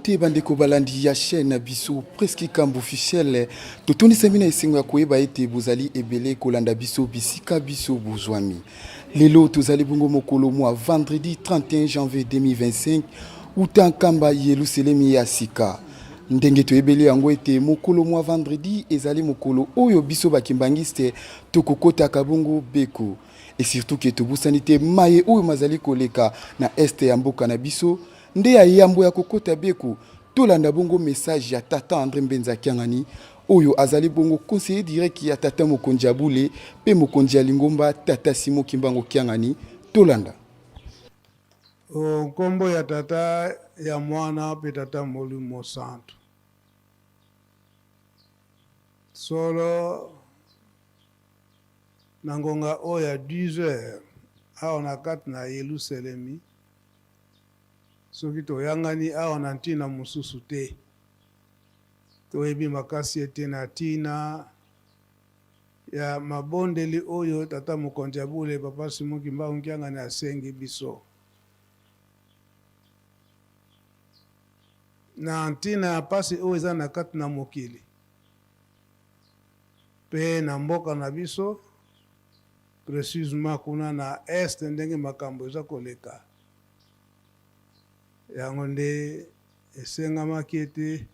te bandeko balandi ya chaîne biso presque kambo officiel totoni semina esengo ya koyeba ete bozali ebele kolanda biso bisika biso bozwami lelo tozali bongo mokolo mwa vendredi 31 janvier 2025 uta nkamba Yelusalemi ya sika ndenge toyebeli yango ete mokolo mwa vendredi ezali mokolo oyo biso bakimbangiste tokokotaka bongo beko et surtout que tobusani te maye oyo mazali koleka na este ya mboka na biso nde ya yambo ya kokota beko tolanda bongo message ya tata André Mbenza Kiangani oyo azali bongo conseiller direct ya tata Mokonzi Abule pe Mokonzi ya Lingomba tata Simo Kimbango Kiangani tolanda Nkombo ya tata ya mwana pe tata Molimo Santo solo nangonga oya 10h awa na kati na Yelusalemi soki toyangani awa na ntina mosusu te toyebi makasi ete na ntina ya mabondeli oyo tata Mokonzi Abule papa Simo Kimbango Kiangani asengi biso na ntina ya pasi oyo eza na kati na mokili pe na mboka na biso précisément kuna na este ndenge makambo eza koleka yango nde esengamaki ete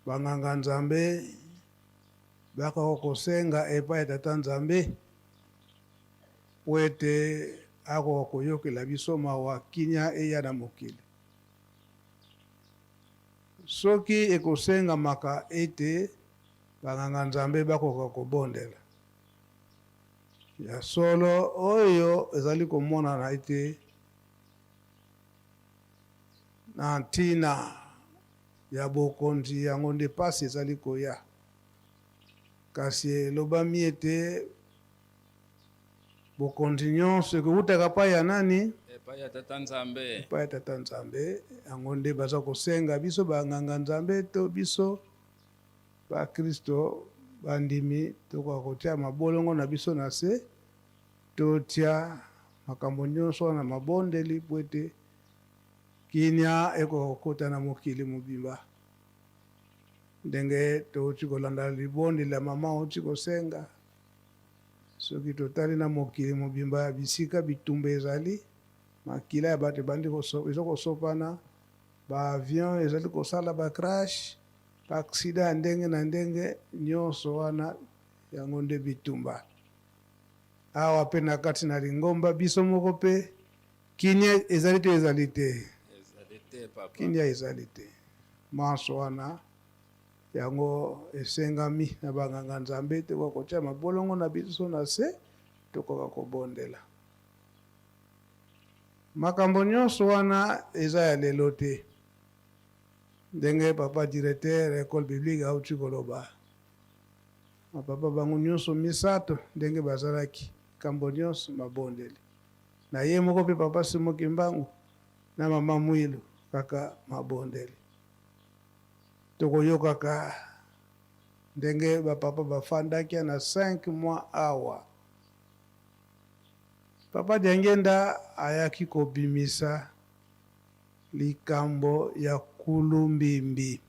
banganga nzambe bakoko kosenga epai ya tata nzambe po ete akoko koyokela biso mawa kinya eya na mokili soki ekosengamaka ete banganga nzambe bakoka kobondela ya solo oyo ezali komonana ete na ntina ya bokonzi yango nde pasi ezali koya kasi elobami ete bokonzi nyonso ekowutaka epai ya nani? Epai ya tata nzambe. Epai ya tata nzambe yango nde baza kosenga biso banganga nzambe to biso bakristo bandimi tokoka kotia mabolongo na biso na se totia makambo nyonso wana mabondeli po ete kinya ekokota na mokili mobimba ndenge touti kolanda libondeli ya mama outi kosenga soki totali na mokili mobimba ya bisika bitumba ezali makila ya bato ebandi eza kosopana baavion ezali kosala bacrash baaksida ya ndenge na ndenge nyonso wana yango nde bitumba awa pe na kati na Lingomba biso moko pe kinya ezali te ezali te kinya ezali te manso wana yango esengami na banganga nzambe tokoka kotia mabolongo na biso na se tokoka kobondela makambo nyonso wana eza ya lelo te ndenge papa directeur école biblique auti koloba mapapa bango nyonso misato ndenge bazalaki kambo nyonso mabondeli na ye moko pe papa Simo Kimbangu na mama Mwilu kaka mabondeli tokoyokaka ndenge bapapa bafandaki na 5 mois awa papa Diangenda ayaki kobimisa likambo ya kulumbimbi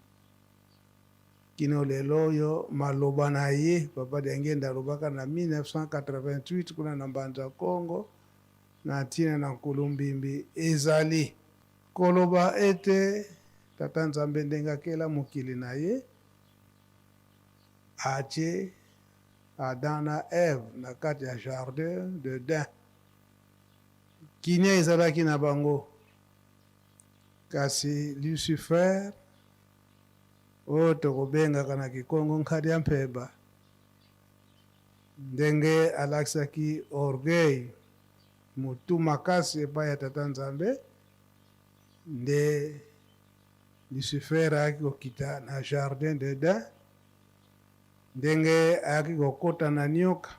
kino lelo oyo maloba na ye papa Diangenda alobaka na 1988 kuna na Mbanza Kongo na ntina na kulumbimbi ezali koloba ete tata nzambe ndenge akela mokili na ye atie Adam na Eve na kati ya jardin de Eden kinya ezalaki na bango kasi Lucifer oyo tokobengaka na kikongo nkadi ya mpeba ndenge alakisaki orgueil motu makasi epai ya tata nzambe nde Lucifer ayaki kokita na jardin d'Eden ndenge ayaki kokota na nyoka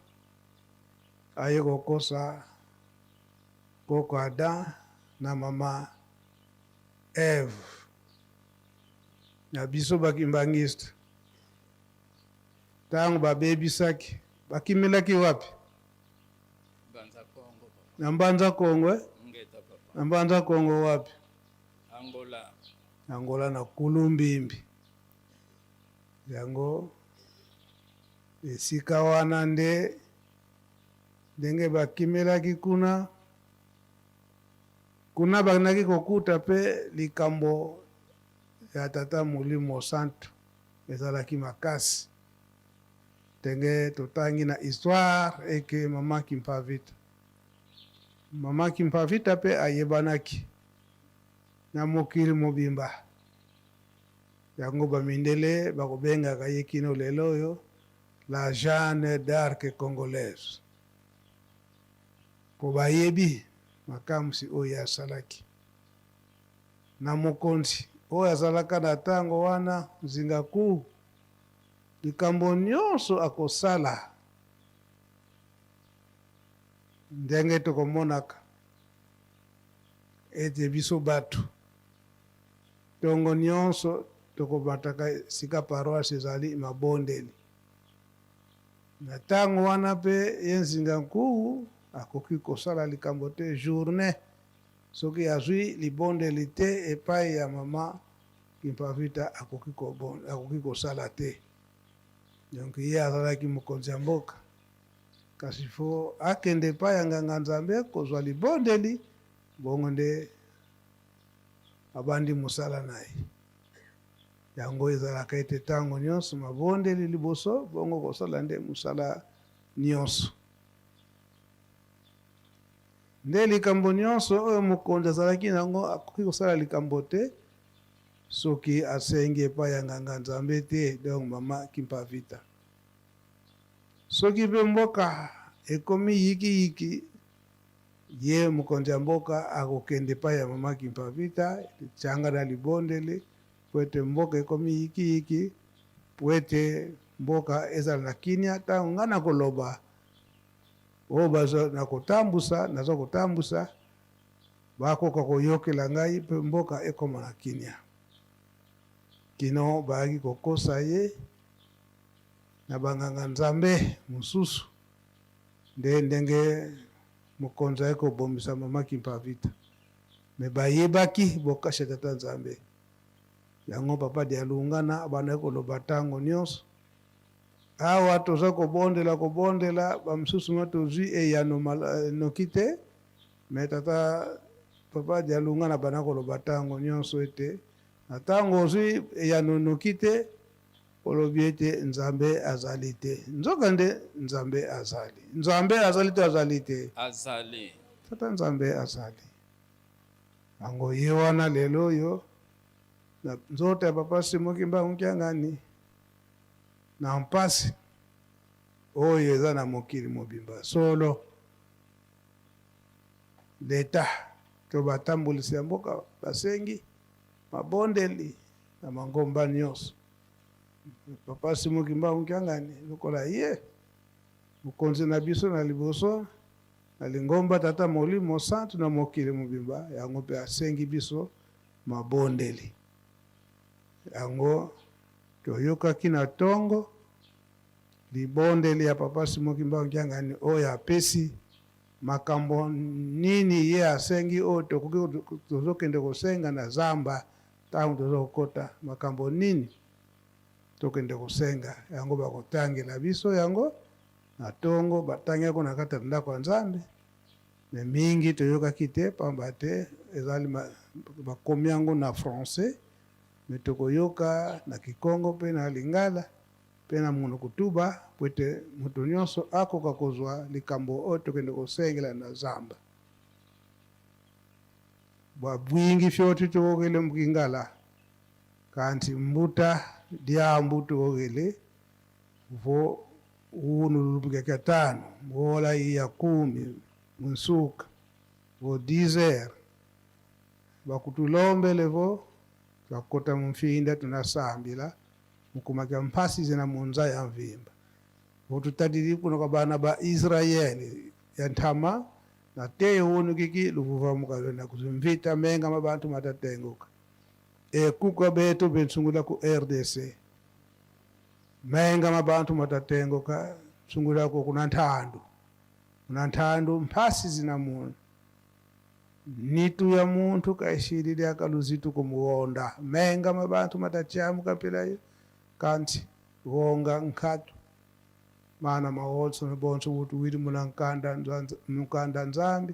aye kokosa koko Adam na mama Eve na biso bakimbangiste ntango babebisaki bakimelaki wapi? Na Mbanza Kongo na Mbanza Kongo wapi? yangola na kulumbimbi yango esika wana ndenge bakimelaki kuna bandaki kokuta pe likambo ya tata Molimo Santu ezalaki makasi ndenge totangi na histoire eke mama Kimpavita pe ayebanaki na mokili mobimba yango bamindele bakobengaka ye kino lelo oyo la Jeanne d'Arc congolaise po bayebi makamsi oyo asalaki na mokonzi oyo azalaka na ntango wana nzinga kuu likambo nyonso akosala ndenge tokomonaka ete biso bato ntongo nyonso tokobataka sika paroisse ezali mabondeli na ntango wana mpe ye nzinga nkuu akoki kosala likambo te journée soki azwi libondeli te epai ya mama Kimpavita akoki kosala te. Donc ye azalaki mokonzi ya mboka kasi fo akende epai ya nganga nzambe kozwa libondeli bongo nde abandi mosala na ye yango ezalaka ete ntango nyonso mabondeli liboso bongo kosala nde mosala nyonso nde likambo nyonso oyo mokonzi azalaki nango akoki kosala likambo te soki asengi epai ya nganga nzambe te donc mama Kimpavita soki mpe mboka ekomi yikiyiki ye mokonzi ya mboka akokende epai ya mama Kimpavita tianga na libondeli po ete mboka ekomi yikiyiki po ete mboka ezala na kimia ntango nga na koloba oyo naza kotambusa bakoka koyokela ngai mpe mboka ekoma na kimia kino bayaki kokosa ye na banganga nzambe mosusu ndenge mokonzi ayaki kobomisa mama Kimpavita me bayebaki bokasha tata nzambe yango papa Dialungana abandaki koloba ntango nyonso awa toza kobondela bamosusu ma tozwi eyano noki te me tata papa Dialungana abandaki koloba ntango nyonso ete na ntango ozwi eyano noki te olobi ete nzambe azali te nzoka nde nzambe azali te azali te azali tata nzambe azali yango ye wana lelo oyo na nzoto ya papa Simoki Mbangu Kiangani na mpasi oyo eza na mokili mobimba solo leta to batambulisi ya mboka basengi mabondeli na mangomba nyonso papa Simoki Mbangu Kiangani lokola ye mokonzi na biso na liboso na lingomba tata Molimo Santu na mokili mobimba yango mpe asengi biso mabondeli yango toyokaki na ntongo libondeli ya papa Simoki Mbangu Kiangani oyo apesi makambo nini ye asengi oyo tozokende kosenga na zamba ntango tozokota makambo nini tokende kosenga yango bakotangela biso yango na ntongo batangako na kati ya ndako ya nzambe me mingi toyokaki te pamba te ezali bakomi yango na français me tokoyoka na Kikongo mpe na Lingala mpe na monoko tuba po ete moto nyonso akoka kozwa likambo oyo tokende kosengela na zamba bwabwingi fyoti tokokele mukingala kanti mbuta diambu tokokele vo unu lulupika tano mwola ya 10 msuka vo 10 bakutulombele vo bakota mfinda tunasambila mukumaka mpasi zina munza ya mvimba votutadiri kuno kwa bana ba Israeli ya ntama na te wonu kiki luvuva mukavena kuzimvita menga mabantu matatenguka kuka beto bensungula ku RDC menga mabantu matatenguka sungula ko kuna ntandu mpasi zina munu nitu ya muntu kaishiriri akaluzitu kumuonda menga mabantu matachamu kapilayo kanti wonga nkatu mana maotso nebonso kuti wili mukanda nzambi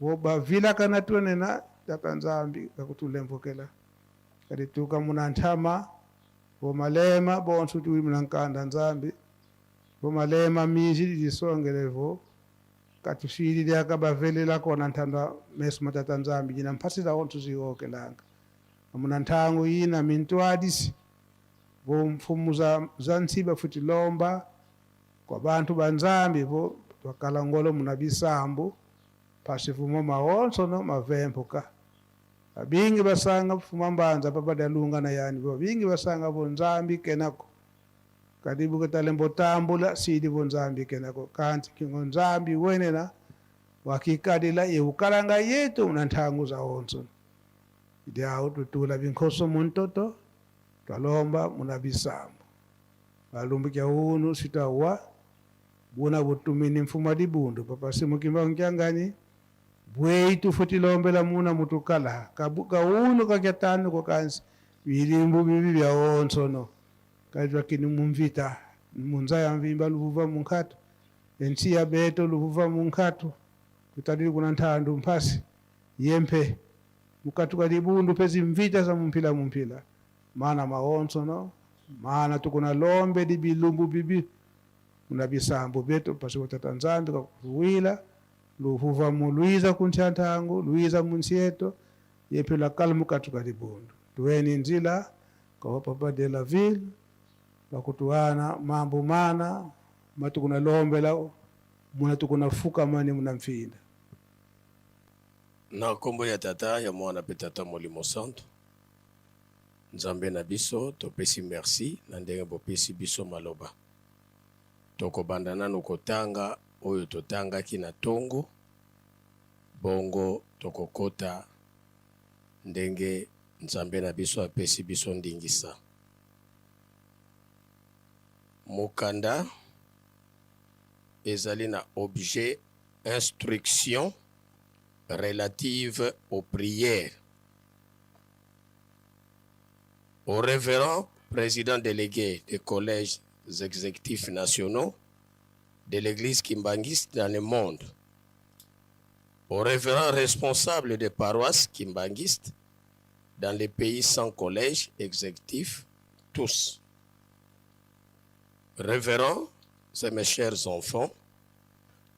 woba vila kana tonena taka nzambi kakutulembokela kati tuka muna ntama womalema bonso kuti wili munankanda nzambi womalema miji lisongelevo katushiriri akabavelela kona ntanda mesu matata nzambi jina mpasira ontu ziwokelanga muna ntango yina mintu adisi mfumu za nsiba futi lomba kwa bantu banzambi vo wakalangolo muna bisambu pasifumo maonso no mavempuka abingi basanga fuma mbanza papada lunga na yani vo bingi basanga vo nzambi kenako kadibu katalembo tambula sidi vo nzambi kenako kanti kingo nzambi wenena wakikadila yeukalanga yetu muna ntangu za onso idi au tutula binkhoso muntoto twalomba muna bisambu balumbikia unu sitawa buna butumini mfuma dibundu papa simu kimba nkyangani bweitu futi lombela muna mutukala kabuka unu kakyatanu kwa kansi bilimbu bibi bya onsono kaitwa kini mumvita munza ya mvimba luvuva munkatu ensi ya beto luvuva munkatu kutadili kuna ntandu mpasi yempe mukatu kadibundu pezi mvita za mumpila mana maonsono mana tukuna lombe di bilumbu bibi una bisambu beto pasi watata nzambi kakuwila luvuva mu luiza kunchantangu luiza munsieto yepila kalmu katuka dibundu tuweni nzila kwa papa de la ville wakutuana mambo mana matukuna lombe la muna tukuna fuka mani muna mfinda na kombo ya tata ya mwana pe tata Molimo Santo nzambe na biso topesi merci na ndenge bopesi biso maloba tokobanda nanu kotanga oyo totangaki na tongo bongo tokokota ndenge nzambe na biso apesi biso ndingisa mokanda ezali na objet instruction relative aux prières au révérend président délégué des collèges exécutifs nationaux de l'église kimbangiste dans le monde, au révérend responsable des paroisses kimbangistes dans les pays sans collège exécutif, tous. Révérends et mes chers enfants,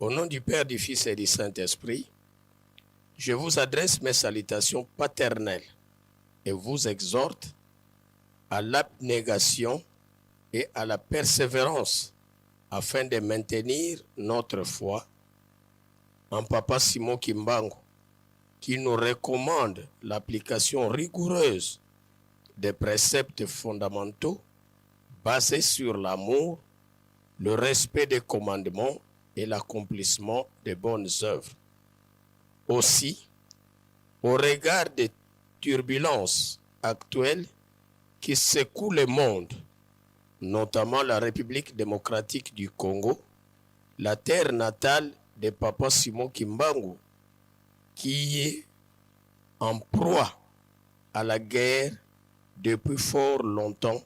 au nom du Père, du Fils et du Saint-Esprit, je vous adresse mes salutations paternelles et vous exhorte à l'abnégation et à la persévérance afin de maintenir notre foi en Papa Simon Kimbangu, qui nous recommande l'application rigoureuse des préceptes fondamentaux basés sur l'amour, le respect des commandements et l'accomplissement des bonnes œuvres. Aussi, au regard des turbulences actuelles qui secouent le monde, notamment la République démocratique du Congo, la terre natale de Papa Simon Kimbangu, qui est en proie à la guerre depuis fort longtemps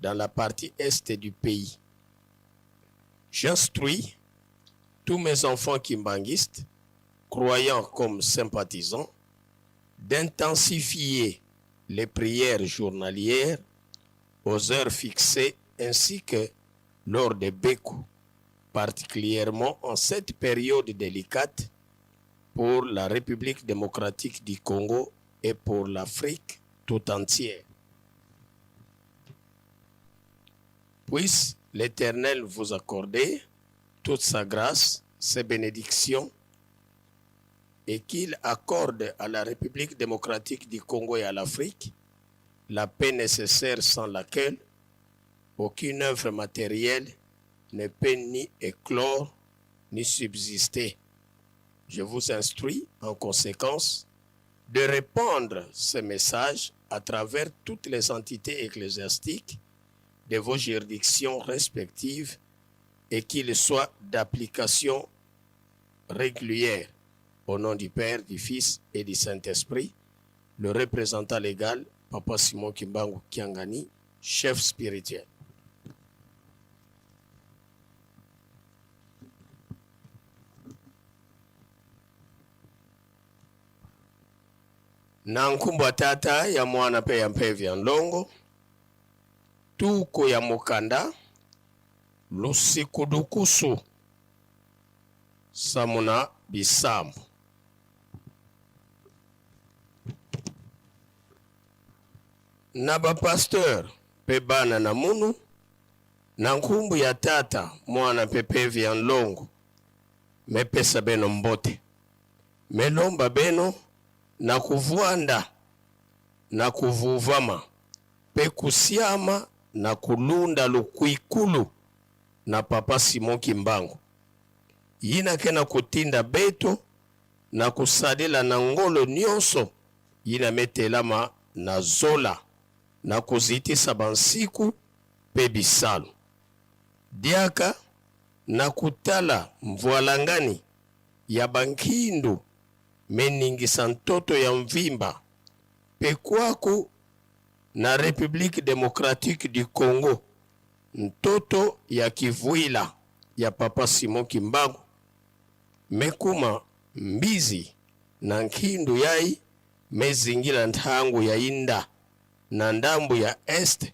dans la partie est du pays. J'instruis tous mes enfants kimbanguistes, croyants comme sympathisants, d'intensifier les prières journalières aux heures fixées ainsi que lors des Békou, particulièrement en cette période délicate pour la République démocratique du Congo et pour l'Afrique tout entière. Puisse l'Éternel vous accorder toute sa grâce, ses bénédictions, et qu'il accorde à la République démocratique du Congo et à l'Afrique la paix nécessaire sans laquelle aucune œuvre matérielle ne peut ni éclore ni subsister. Je vous instruis en conséquence de répandre ce message à travers toutes les entités ecclésiastiques de vos juridictions respectives et qu'il soit d'application régulière. au nom du Père, du Fils et du Saint-Esprit, le représentant légal, Papa Simon Kimbangu Kiangani, chef spirituel. Na nkumbwa tata ya mwana pe ya mpevi ya nlongo, tuko ya mukanda, lusikudukusu, samuna bisambu. Na ba pasteur pe bana na munu, na nkumbu ya tata mwana pepevi ya nlongo, mepesa beno mbote, melomba beno, na kuvuanda na kuvuvama pe kusiama na kulunda lukwikulu na Papa Simon Kimbangu yina kena kutinda beto na kusadila na ngolo nyonso yina metelama na zola na kuzitisa bansiku pe bisalu diaka na kutala mvualangani ya bankindu meningisa ntoto ya mvimba pekwaku na République démocratique du Congo ntoto ya kivuila ya Papa Simon Kimbangu mekuma mbizi na nkindu yai mezingila ntangu ya inda na ndambu ya este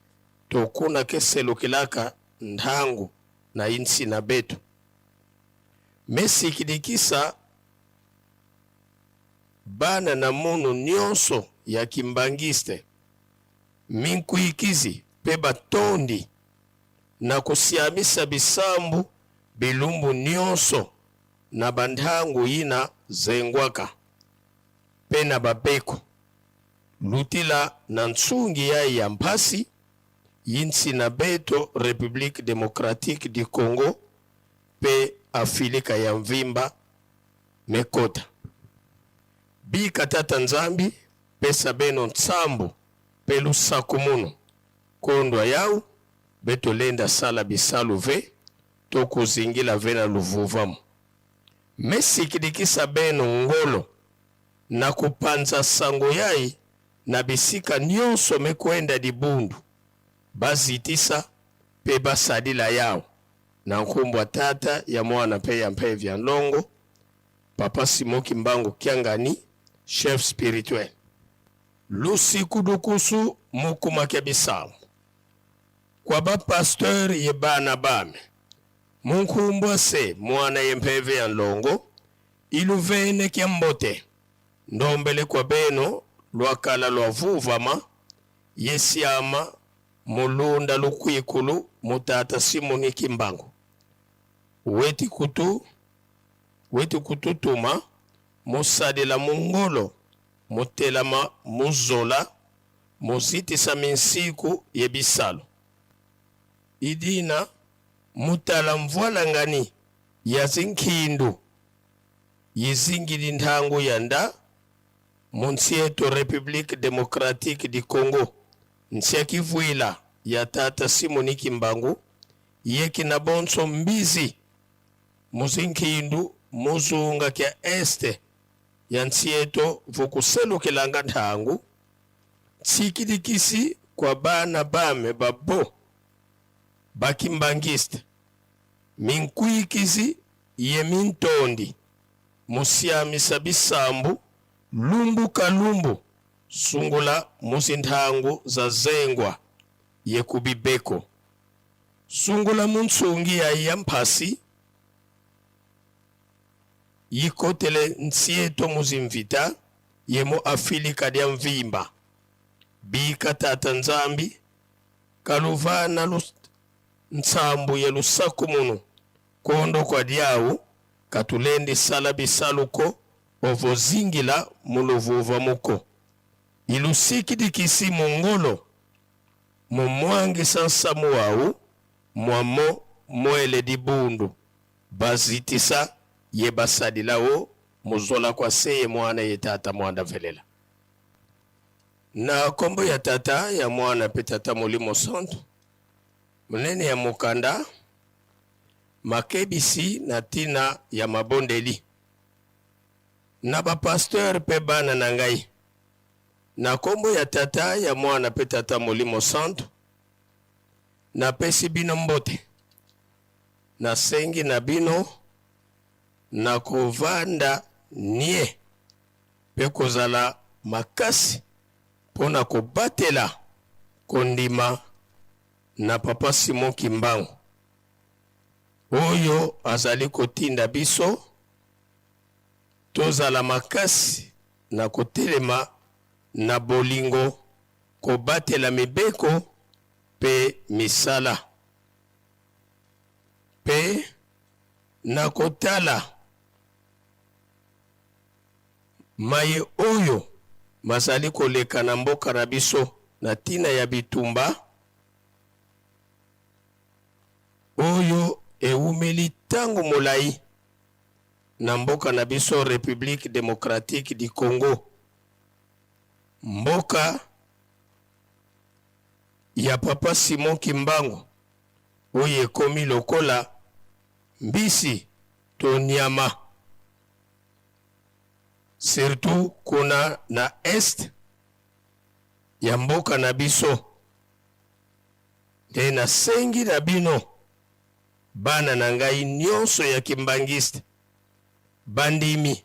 tokuna keselukilaka ntangu na insi na betu mesikidikisa bana na munu nyonso ya kimbangiste minkuikizi pe batondi na kusiamisa bisambu bilumbu nyonso na bandhangu yina zengwaka pe na babeko lutila na nsungi ya mpasi yinsi na beto République démocratique du Congo pe Afilika ya mvimba mekota bika tata nzambi pesa beno nsambu pelu sakumuno kondwa yau beto lenda sala bisalu ve toko zingila vena luvuvamu mesikidikisa beno ngolo na kupanza sango yai na bisika nyonso mekwenda dibundu bazitisa pe basadila yao na nkumbwa tata ya mwana pe ya mpevi ya nlongo Papa Simon Kimbangu Kiangani chef spirituel lusikudukusu mukuma kebisamu kwa ba pasteur ye bana bame munkumbwa se mwana ye mpevi ya nlongo iluvene kiambote ndombele kwa beno lwakala lwavuvama yesiama mulunda lukwikulu mutata Simon Kimbangu weti kututuma musadila mungolo mutelama muzola muzitisa minsiku yebisalo idina mutala mvualangani ya zinkindu yizingili ntangu yanda munsieto République démocratique du Congo nsia kivuila ya tata Simon Kimbangu yeki na bonso mbizi muzinkindu muzunga kia este ya nsieto vukuselukilanga ntangu tsikidikisi kwa bana bame babo bakimbangiste minkuikizi ye mintondi musiamisa bisambu lumbu kalumbu sungula muzintangu za zengwa ye kubibeko sungula munsungi ya mpasi yikotele nsieto muzimvita yemo Afilika dia mvimba bika tata nzambi kaluvana nsambu ye lusaku munu kondo kwa diau katulendi sala bisaluko ovozingila muluvuva muko ilusikidikisi mongolo mumwangi sansamu wau mwamo mwele dibundu bazitisa ye basadilao muzola kwa seye mwana ye tata mwanda velela na kombo ya tata ya mwana pe tata Molimo Santo munene ya mukanda makebisi na tina ya mabondeli na ba pasteur pe bana na ngai na kombo ya tata ya mwana pe tata Molimo Santo na pesi bino mbote na sengi na bino na kovanda nie pe kozala makasi pona kobatela kondima na papa Simon Kimbangu oyo azali kotinda biso tozala makasi na kotelema na bolingo kobatela mibeko pe misala pe na kotala maye oyo mazali koleka na mboka na biso na tina ya bitumba oyo eumeli tango molai na mboka na biso République démocratique du Congo, mboka ya papa Simon Kimbangu oyo ekomi lokola mbisi to nyama, surtout kuna na est ya mboka na biso. De na sengi na bino bana na ngai nyonso ya kimbangiste bandimi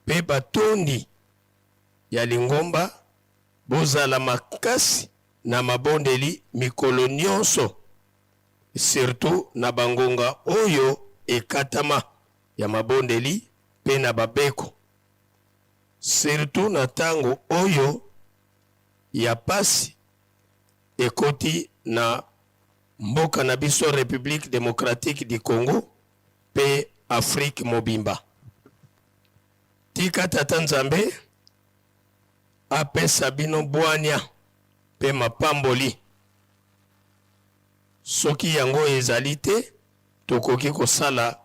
pe batondi ya Lingomba bozala makasi na mabondeli mikolo nyonso, surtout na bangonga oyo ekatama ya mabondeli pe na babeko, surtout na tango oyo ya pasi ekoti na mboka na biso République démocratique du Congo pe Afrique mobimba. Tika tata Nzambe apesa bino bwania pe mapamboli. Soki yango ezali te tokoki kosala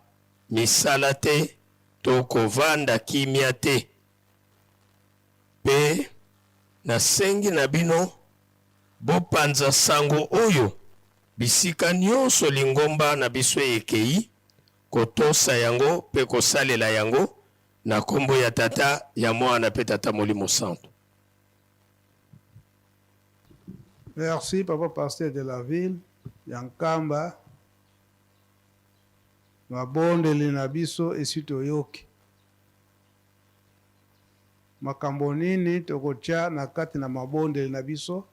misala te to kovanda kimia te. Pe na sengi na bino bopanza sango oyo bisika nyonso Lingomba na biso ekei kotosa yango pe kosalela yango na kombo ya tata ya mwana pe tata Molimo Santo. Merci papa pasteur de la ville Yankamba mabondeli na biso esi toyoki makambo nini tokotia na kati na mabondeli na biso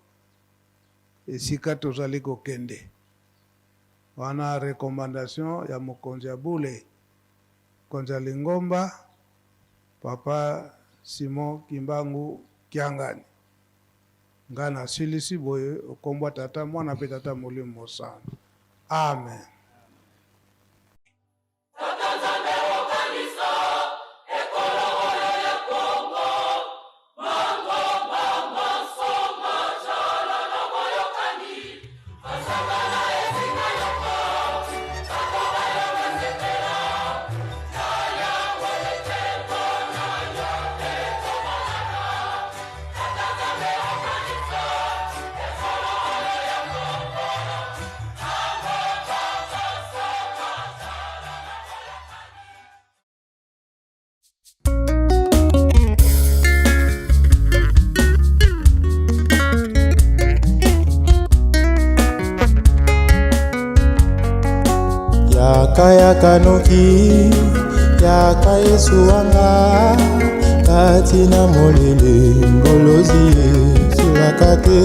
esika tozali kokende. Wana recommandation ya mokonzi ya bule konzi ya Lingomba papa Simon Kimbangu Kiangani ngana silisi boye okombwa tata mwana pe tata Molimo Santo. Amen. Yaka noki yaka Yesu wanga katina molele ngolozi silakate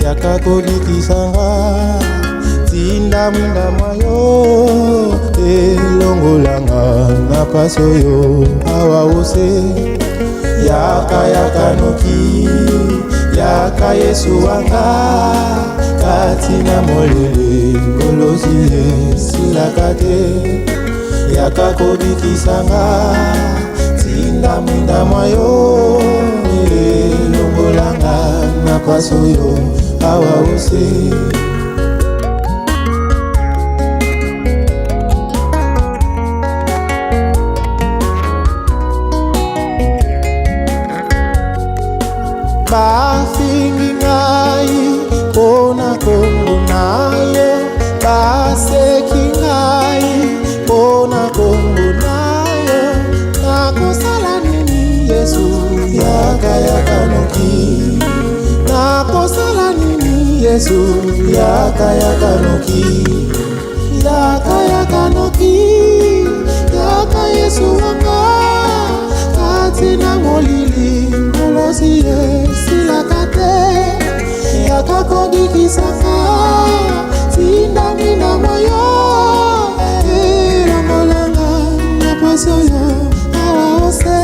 yaka kobikisanga tinda mwinda mwayo elongolanga na pasoyo awa ose yaka noki yaka Yesu wanga katina molele ngolozi silakate yaka kobikisanga tinda mwinda mwayo elongolanga na pasoyo awa ose bafingi ngai pona kombo nayo baseki ngai pona kombo nayo Yesu yaka yaka noki yaka yaka noki yaka Yesu wanga katina molili molosi sila kate yaka kodiki saka tinda mina moyo molanga na pasoyo awa ose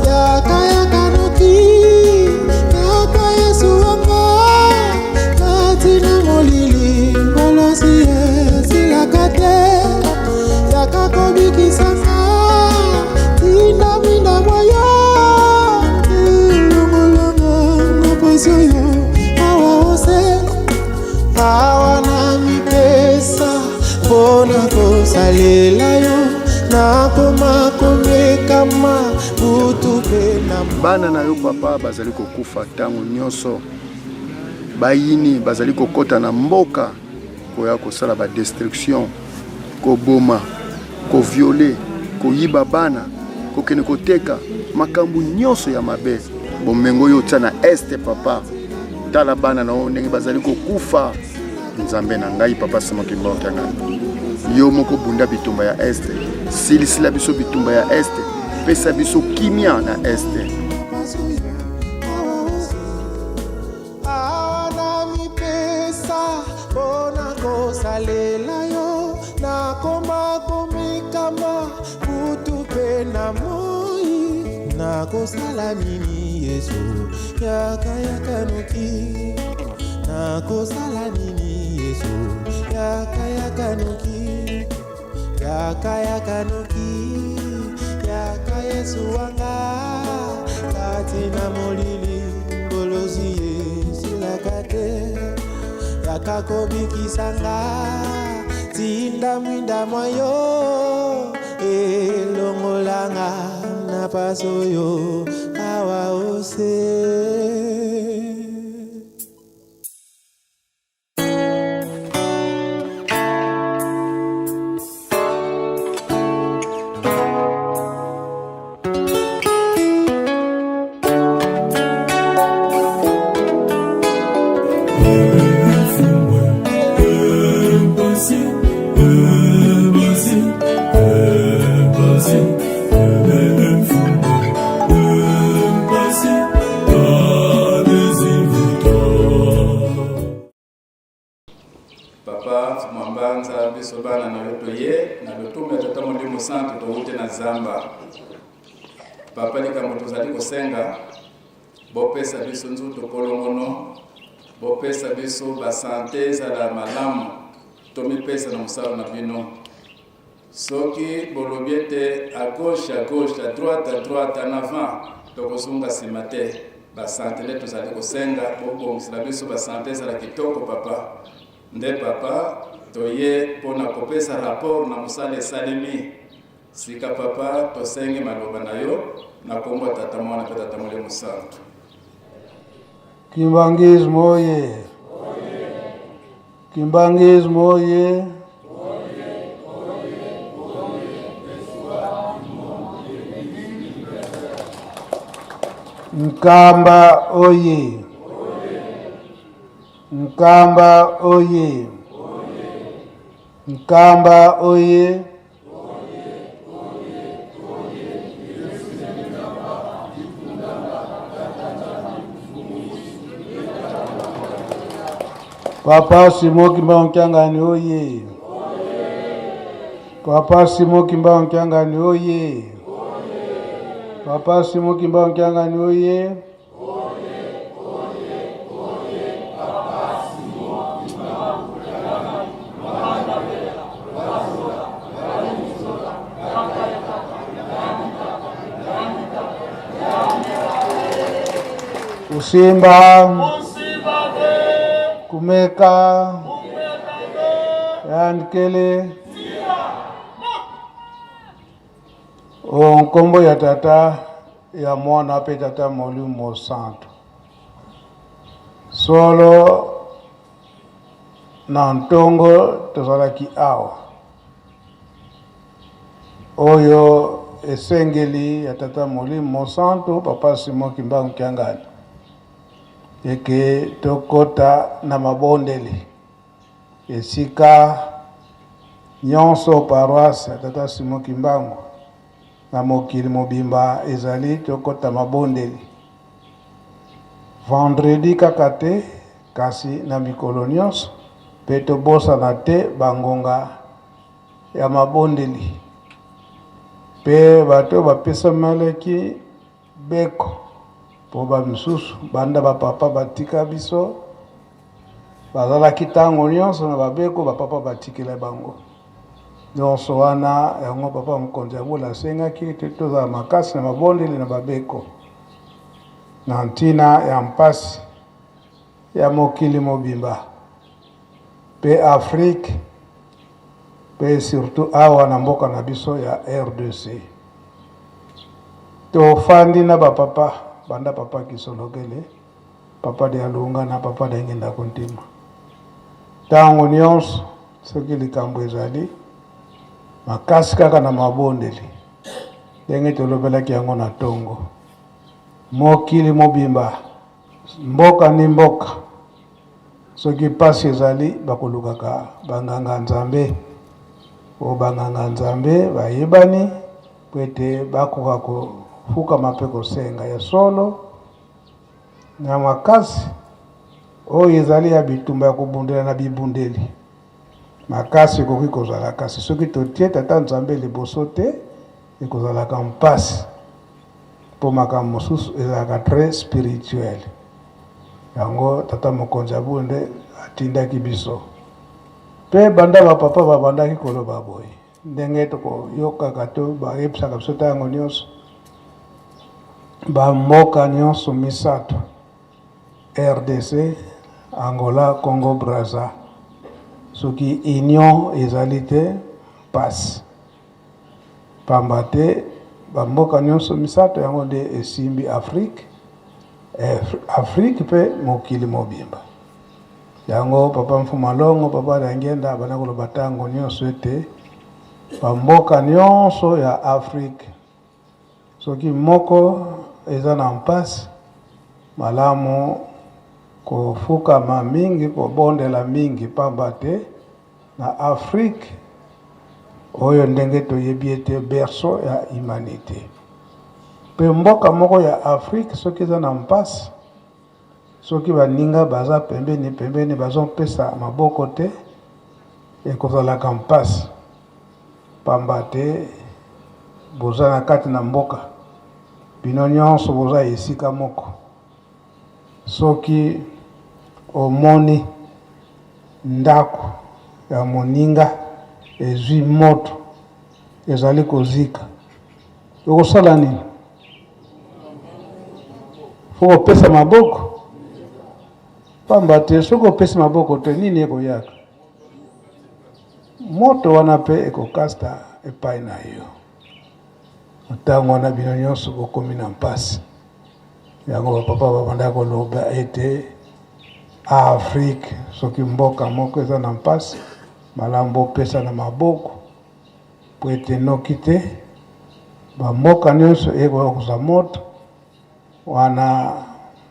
yaka yaka noki yaka Yesu wanga katina molili molosi sila kate yaka kodiki saka tinda mina moyo molanga na pasoyo awa ose awa na mipesa pona kosalela yo nakoma komekama butupe na bana na yo papa bazali kokufa tango nyonso bayini bazali kokota na mboka koya kosala ba destruction koboma koviole koyiba bana kokene koteka makambu nyonso ya mabe bomengo yo tia na este papa tala bana na ndenge bazali kokufa nzambe na ngai papa Samoki Mbango yo moko bunda bitumba ya este silisila biso bitumba ya este pesa biso kimia na este awana mipesa pona kosalela yo nakoma komikama butupe na moi nakosala nini Yesu yaka yaka noki nakosala nini Yesu yaka yaka noki yaka yaka noki yaka Yesu wanga katina molili mbolozi sila kate yaka kobikisanga tinda mwinda moyo elongolanga na pasoyo awa ose. Papa mwambanza biso bana na lotoye na lotume tata molimo santo toute na zamba papa likambo tozali kosenga bopesa biso nzuto kolongono bopesa biso basante ezala malamu tomipesa na mosala na bino soki bolobi ete à gauche, à droite, en avant tokozonga nsima te basante nde tozali kosenga bobongisela biso basante ezala kitoko papa nde papa toye mpona kopesa rapport na mosala esalemi sika papa tosenge maloba na yo na kombo ya tata mwana mpe tata molimo santo. Kimbangismo oye! Kimbangismo oye! Mkamba oye! Mkamba oye! Mkamba oye! Papa Samoki Mbango oye! Papa Samoki Mbango oye! Papa Samoki Mbango oye! Usimba kumeka yankele onkombo ya tata ya mwana pe tata molimo santo solo na ntongo tozalaki awa oyo esengeli ya tata molimo santo papa Samoki Mbango eke tokota na mabondeli esika nyonso paroisse tata Simon Kimbangu na mokili mobimba ezali tokota mabondeli vendredi kaka te kasi na mikolo nyonso mpe tobosana te bangonga ya mabondeli mpe bato bapesamalaki beko mpo bamisusu banda bapapa batika biso bazalaki ntango nyonso na babeko bapapa batikela bango nyonso wana yango papa mokonzi ya bula asengaki ete tozala makasi na mabondeli na babeko na ntina ya mpasi ya mokili mobimba mpe Afrique mpe surtout awa na mboka na biso ya RDC tofandi na bapapa banda papa Kisolokele papa de Alunga na papa de Ngenda Kontima ntango nyonso soki likambo ezali makasi kaka na mabondeli ndenge tolobelaki yango na ntongo mokili mobimba mboka ni mboka soki pasi ezali bakolukaka banganga nzambe o banganga nzambe bayebani po ete bakoka kofukama mpe kosenga ya solo na makasi oyo ezali ya bitumba ya kobundela na bibundeli makasi ekoki kozala kasi soki totie tata nzambe liboso te ekozalaka mpasi mpo makambo mosusu ezalaka très spirituel yango tata mokonzi ya bunde atindaki biso mpe banda bapapa babandaki koloba boye ndenge tokoyokaka to bayebisaka biso ntango nyonso bamboka nyonso misato RDC Angola Congo Brazza soki union ezali te passe pamba te bamboka nyonso misato yango nde esimbi Afrique mpe mokili mobimba yango papa Mfumalongo papa de Ngenda bana koloba ntango nyonso ete bamboka nyonso ya Afrique soki moko eza na mpasi malamu kofukama mingi kobondela mingi pamba te na Afrique oyo ndenge toyebi ete berceau ya humanité mpe mboka moko ya Afrique soki eza na mpasi soki baninga baza pembeni bazopesa maboko te ekozalaka mpasi pamba te boza na kati na mboka bino nyonso boza esika moko soki omoni ndako ya moninga ezwi moto ezali kozika okosala nini? Foko pesa maboko pamba te soki opesi maboko te nini ekoyaka moto wana mpe ekokasta epai na yo ntango wana bino nyonso bokomi na mpasi yango bapapa babanda koloba ete Afrique soki mboka moko eza na mpasi malamu bopesa na maboko po ete noki te bamboka nyonso ekoka kozwa moto wana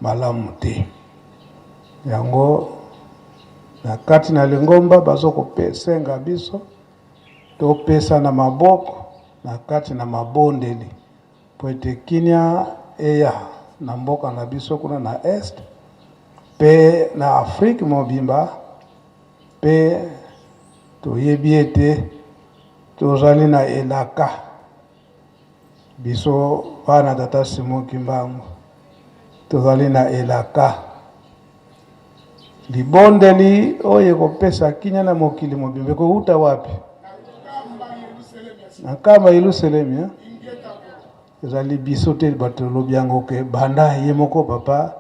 malamu te yango na kati na lingomba bazokosenga biso topesa na maboko na kati na mabondeli po ete kinia eya na mboka na biso kuna na este mpe na Afrique mobimba mpe toyebi ete tozali na elaka biso bana tata Simon Kimbangu tozali na elaka libondeli oyo ekopesa kinya na mokili mobimba ekouta wapi? Na Nkamba Yerusalemi ezali biso te bato lobi yango ke banda ye moko papa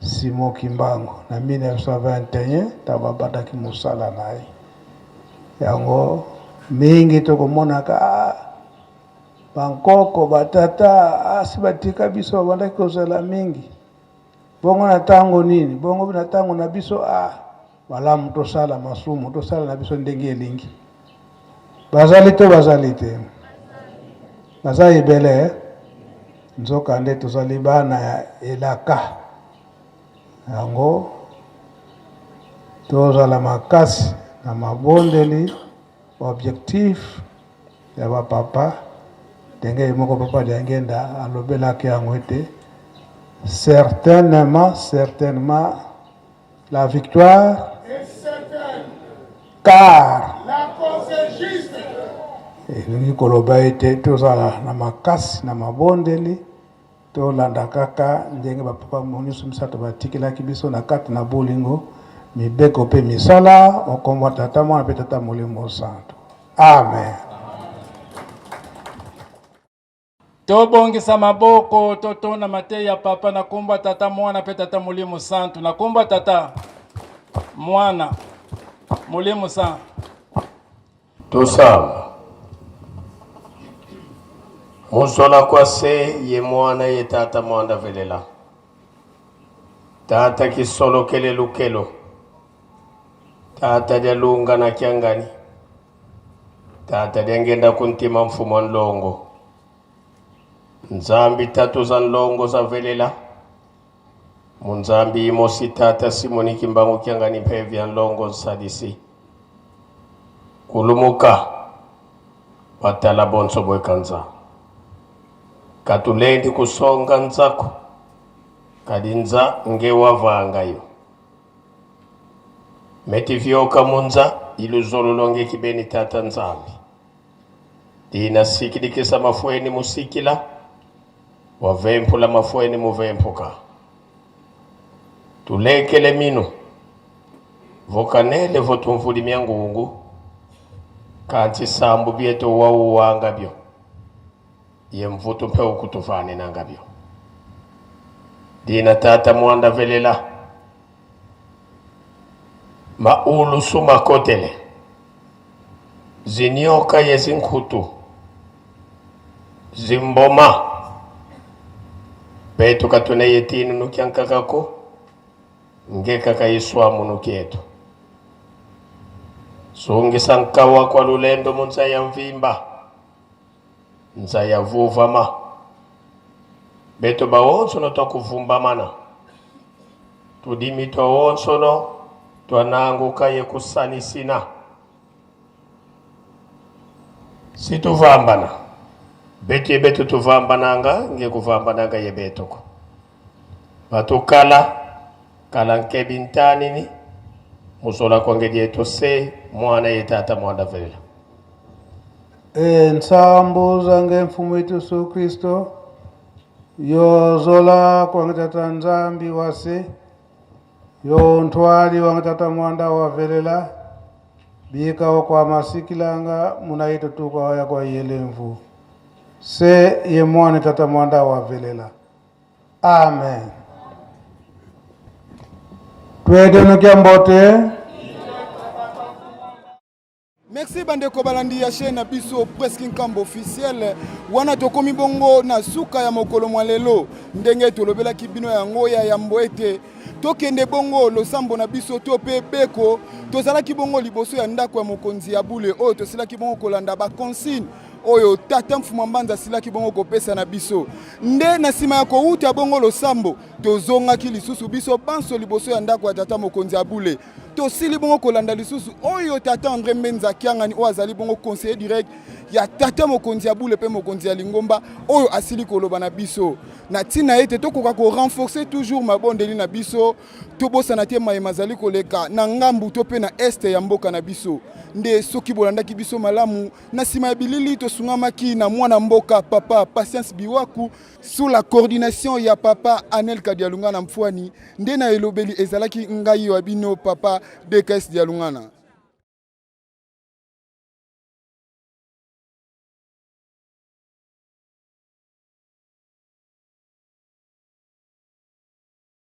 Simon Kimbangu na 1921 tababadaki mosala na ye yango mingi tokomonaka bankoko batata asi batika biso babandaki kozala mingi bongo na ntango nini bongo na ntango na biso malamu tosala masumu tosala na biso ndenge elingi bazali to bazali te baza ebele nzoka nde tozali bana ya elaka yango tozala makasi na mabondeli objectif ya bapapa ndenge moko papa diangenda alobelaki yango ete certainement la victoire est certaine car la cause est juste. Elingi koloba ete tozala na makasi na mabondeli tolanda kaka ndenge bapapa nyonso misato batikelaki biso na kati na bolingo mibeko mpe misala okombo tata mwana mpe tata molimo santo. Amen. Tobongisa maboko totona mate ya papa na komba tata mwana pe tata mulimo santu na komba tata mwana mulimo santu. Tosamba musola kwa se ye mwana ye tata mwanda velela tata kisolo kele lukelo tata dia lunga na kiangani tata dia ngenda kuntima mfumo nlongo nzambi tatu za nlongo za velela munzambi imosi tata simoni kimbangu kiangani pevya nlongo sadisi kulumuka patala bonso bwekanza katulendi kusonga nzako kadinza ngewavangayo metivyoka munza iluzololonge kibeni tata nzambi dina sikidikisa mafueni musikila wavempula mafueni muvempuka tulekele minu vokanele votumvuli myangungu kanti sambu bieto wauwanga byo ye mvuto mpe ukutufani nangabyo dina tata mwanda velela maulu suma kotele zinyoka yezinkutu zimboma betu katune yetinu nukyankakako ngekaka yiswamu nukyetu sungisa nkawa kwa lulendo munza ya mvimba nza ya vuvama beto bawonsono tokuvumbamana tudimi towonsono twananguka ye kusanisina situvambana beti betu tuvambananga nge kuvambananga ye betoko batukala kala nkebintani ni musola kwangeje tose mwana yetata mwanda vela nsambu zange mfumu wetu Yesu Kristo yozola kwange tata nzambi wase yo ntwali wange tata mwanda wavelela bika kwa masikilanga munaito tuka waya kwa yelemvu se ye mwana tata mwanda wavelela. Amen. Twede nukiambote. Merci bandeko balandi ya chaîne na biso presque nkambo officiel wana tokomi bongo na suka ya mokolo mwa lelo ndenge tolobelaki bino yango ya yambo ete tokende bongo losambo na biso to pe beko tozalaki bongo liboso ya ndako ya mokonzi ya bule oyo tosilaki bongo kolanda ba consigne oyo tata mfuma mbanza silaki bongo kopesa na biso nde na sima ya kouta bongo losambo tozongaki lisusu biso banso liboso ya ndako ya tata mokonzi ya bule tosili bongo kolanda lisusu oyo tata André Mbenza Kiangani o azali bongo conseiller direct ya tata mokonzi ya bule pe mokonzi ya lingomba oyo asili koloba na biso na tina ete tokoka ko renforcer toujours mabondeli na biso tobosana te mayema zali koleka na ngambu to pe na este ya mboka na biso nde soki bolandaki biso malamu na sima ya bilili tosungamaki na mwana mboka papa Patience Biwaku sous la coordination ya papa Anel Kadialunga na Mfwani nde na elobeli ezalaki ngai wa bino papa DKS Dialungana.